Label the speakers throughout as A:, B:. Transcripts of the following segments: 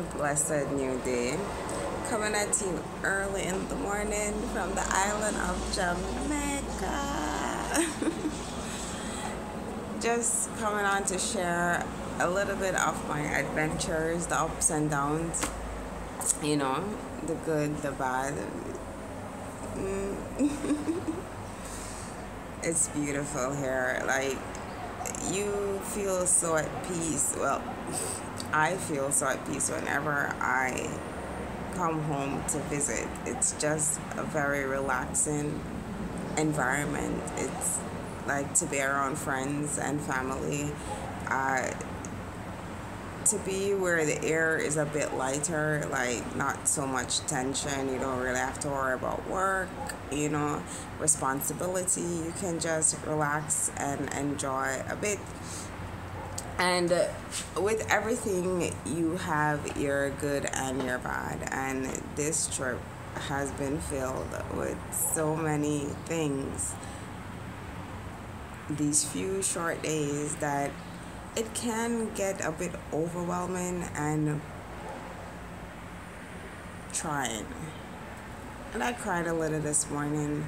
A: blessed new day. Coming at you early in the morning from the island of Jamaica. Just coming on to share a little bit of my adventures, the ups and downs, you know, the good, the bad. It's beautiful here. Like, you feel so at peace. Well, I feel so at peace whenever I come home to visit. It's just a very relaxing environment. It's like to be around friends and family. Uh, to be where the air is a bit lighter, like not so much tension. You don't really have to worry about work, responsibility. You can just relax and enjoy a bit. And with everything, you have your good and your bad. And this trip has been filled with so many things. These few short days that it can get a bit overwhelming and trying. And I cried a little this morning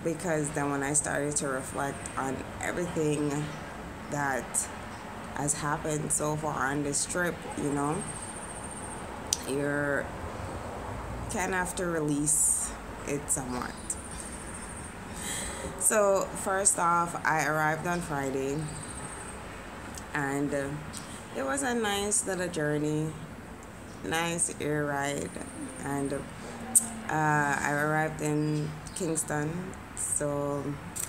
A: because then when I started to reflect on everything that has happened so far on this trip, you're kind of have to release it somewhat. So first off, I arrived on Friday, and it was a nice little journey, nice air ride, and I arrived in Kingston,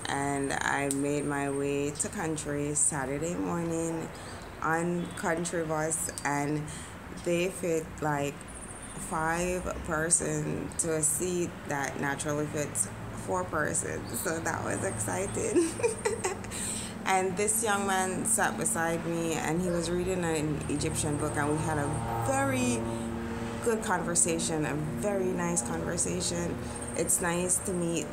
A: and I made my way to country Saturday morning on country bus, and they fit like 5 person to a seat that naturally fits 4 persons, so that was exciting. And this young man sat beside me, and he was reading an Egyptian book, and we had a very good conversation, a very nice conversation. It's nice to meet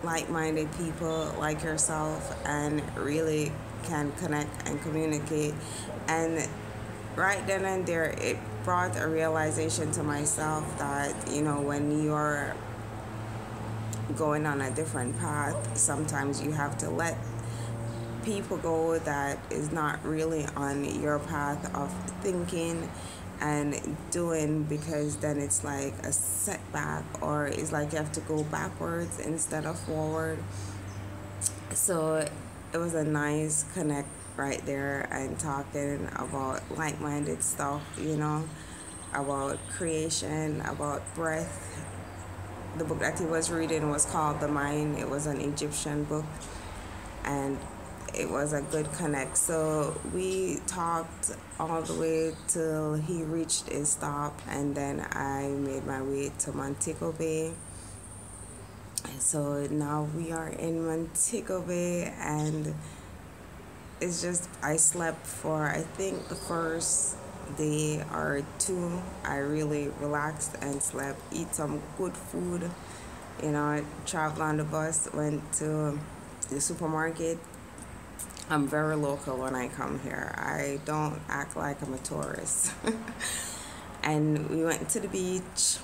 A: like-minded people like yourself and really can connect and communicate. And right then and there, it brought a realization to myself that, when you're going on a different path, sometimes you have to let people go that is not really on your path of thinking and doing, because then it's like a setback, or it's like you have to go backwards instead of forward. So it was a nice connect right there, and talking about like-minded stuff, about creation, about breath. The book that he was reading was called The Mind. It was an Egyptian book, and it was a good connect. So we talked all the way till he reached his stop, and then I made my way to Montego Bay. So now we are in Montego Bay, and it's just, I slept for, I think, the first day or two. I really relaxed and slept, eat some good food. I traveled on the bus, went to the supermarket. I'm very local when I come here. I don't act like I'm a tourist. And we went to the beach,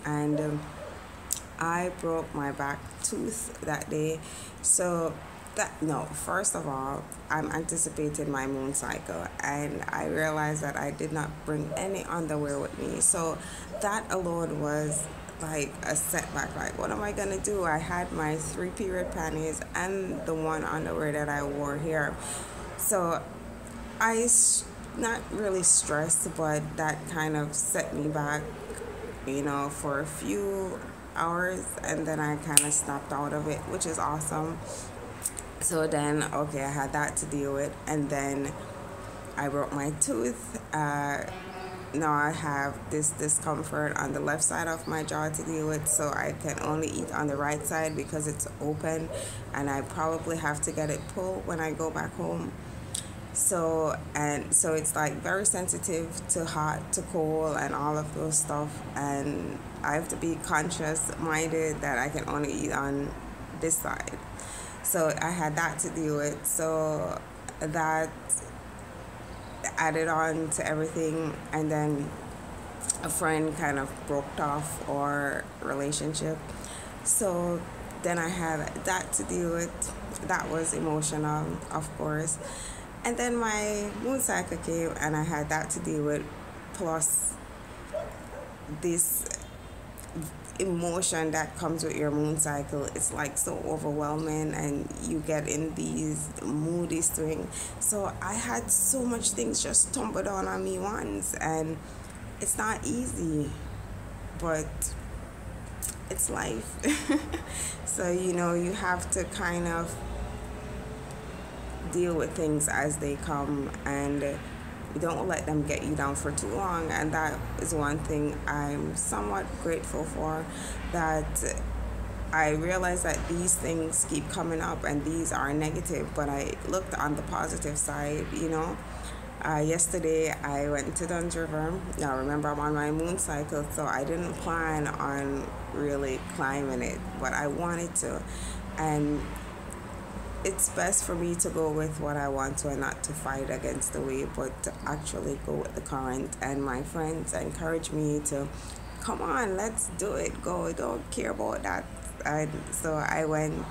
A: and I broke my back tooth that day. So first of all, I'm anticipating my moon cycle, and I realized that I did not bring any underwear with me. So that alone was like a setback. Like, what am I gonna do? I had my 3 period panties and the one underwear that I wore here. So not really stressed, but that kind of set me back, for a few hours, and then I kind of snapped out of it, which is awesome. So then, okay, I had that to deal with, and then I broke my tooth. Now I have this discomfort on the left side of my jaw to deal with, so I can only eat on the right side because it's open, and I probably have to get it pulled when I go back home. So it's like very sensitive to hot, to cold, and all of those stuff, and I have to be conscious minded that I can only eat on this side. So I had that to deal with. So that added on to everything, and then a friend kind of broke off our relationship. So then I had that to deal with. That was emotional, of course. And then my moon cycle came and I had that to deal with, plus this emotion that comes with your moon cycle. It's like so overwhelming and you get in these moody swing. So I had so much things just tumble down on me once, and it's not easy, but it's life. So you have to kind of deal with things as they come, and don't let them get you down for too long. And that is one thing I'm somewhat grateful for, that I realize that these things keep coming up and these are negative, but I looked on the positive side. Yesterday I went to Duns River. Now remember, I'm on my moon cycle, so I didn't plan on really climbing it, but I wanted to. And it's best for me to go with what I want to and not to fight against the wave, but to actually go with the current. And my friends encourage me to, come on, let's do it, go, don't care about that. And so I went,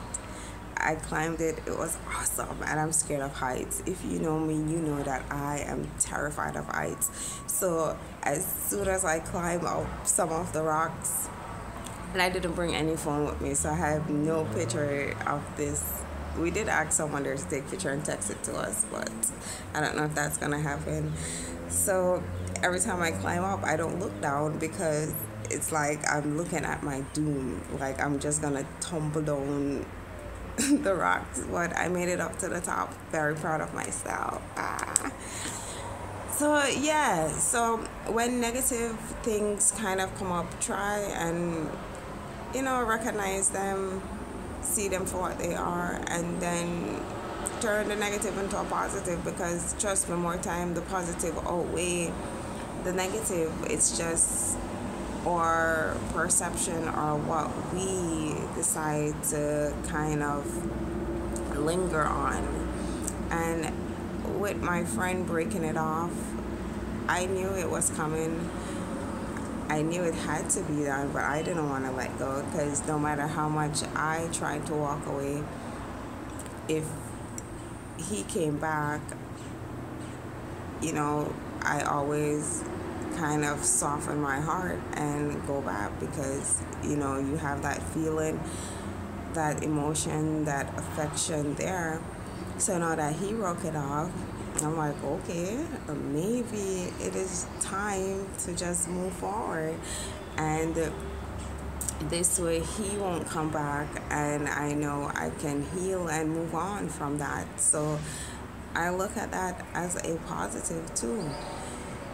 A: I climbed it. It was awesome, and I'm scared of heights. If you know me, you know that I am terrified of heights. So as soon as I climb up some of the rocks, and I didn't bring any phone with me, so I have no picture of this. We did ask someone there to take a picture and text it to us, but I don't know if that's gonna happen. So every time I climb up, I don't look down because it's like I'm looking at my doom. Like I'm just gonna tumble down the rocks. But I made it up to the top. Very proud of myself. So yeah, so when negative things kind of come up, try and recognize them, see them for what they are, and then turn the negative into a positive, because trust me, more time the positive outweigh the negative. It's just our perception or what we decide to kind of linger on. And with my friend breaking it off, I knew it was coming. I knew it had to be done, but I didn't want to let go, because no matter how much I tried to walk away, if he came back, I always kind of soften my heart and go back, because you have that feeling, that emotion, that affection there. So now that he broke it off, I'm like, okay, maybe it is time to just move forward, and this way he won't come back, and I know I can heal and move on from that. So I look at that as a positive too.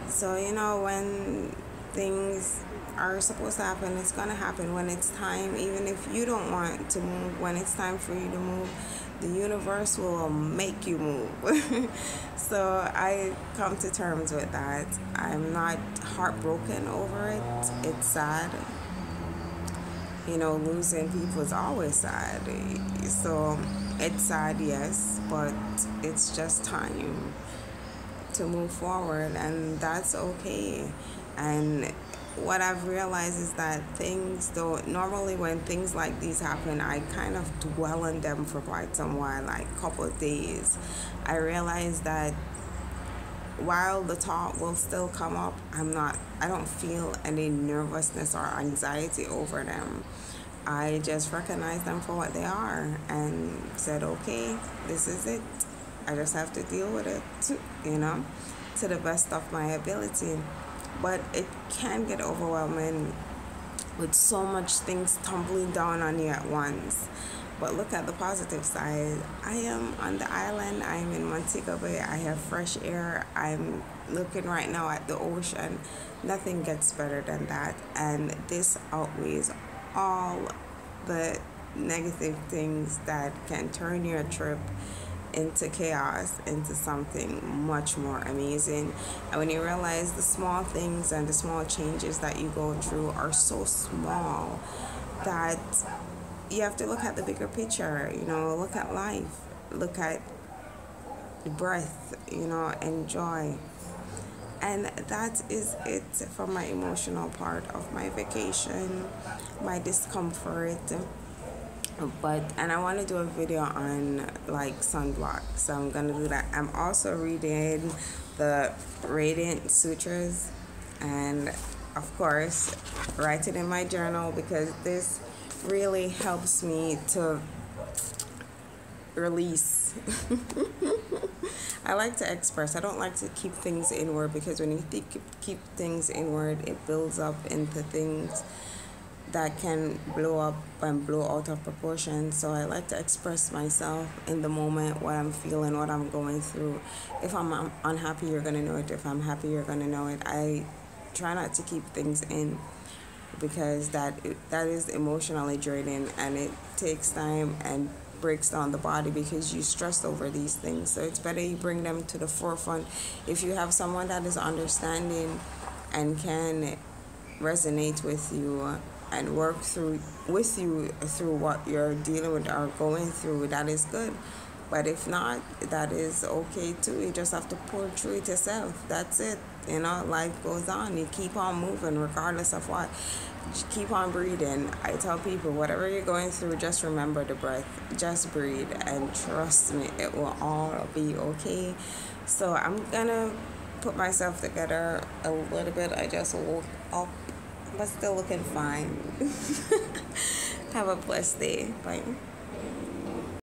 A: So when things are supposed to happen, it's gonna happen when it's time. Even if you don't want to move, when it's time for you to move, the universe will make you move. So I come to terms with that. I'm not heartbroken over it. It's sad. Losing people is always sad. So it's sad, yes, but it's just time to move forward, and that's okay. And what I've realized is that things don't, normally when things like these happen, I kind of dwell on them for quite some while, like a couple of days. I realize that while the thought will still come up, I don't feel any nervousness or anxiety over them. I just recognize them for what they are and said, okay, this is it. I just have to deal with it, to the best of my ability. But it can get overwhelming with so much things tumbling down on you at once. But look at the positive side. I am on the island. I'm in Montego Bay. I have fresh air. I'm looking right now at the ocean. Nothing gets better than that. And this outweighs all the negative things that can turn your trip into chaos, into something much more amazing. And when you realize the small things and the small changes that you go through are so small that you have to look at the bigger picture, look at life, look at breath, enjoy. And that is it for my emotional part of my vacation, my discomfort. And I want to do a video on like sunblock, so I'm gonna do that. I'm also reading the Radiant Sutras, and of course write it in my journal, because this really helps me to release. I like to express. I don't like to keep things inward, because when you keep things inward, it builds up into things that can blow up and blow out of proportion. So I like to express myself in the moment, what I'm feeling, what I'm going through. If I'm unhappy, you're going to know it. If I'm happy, you're going to know it. I try not to keep things in, because that is emotionally draining, and it takes time and breaks down the body, because you stress over these things. So it's better you bring them to the forefront. If you have someone that is understanding and can resonate with you and work through with you through what you're dealing with or going through, that is good. But if not, that is okay too. You just have to pull through it yourself. That's it. Life goes on. You keep on moving regardless of what. Just keep on breathing. I tell people, whatever you're going through, just remember the breath. Just breathe, and trust me, it will all be okay. So I'm gonna put myself together a little bit. I just woke up, but still looking fine. Have a blessed day. Bye.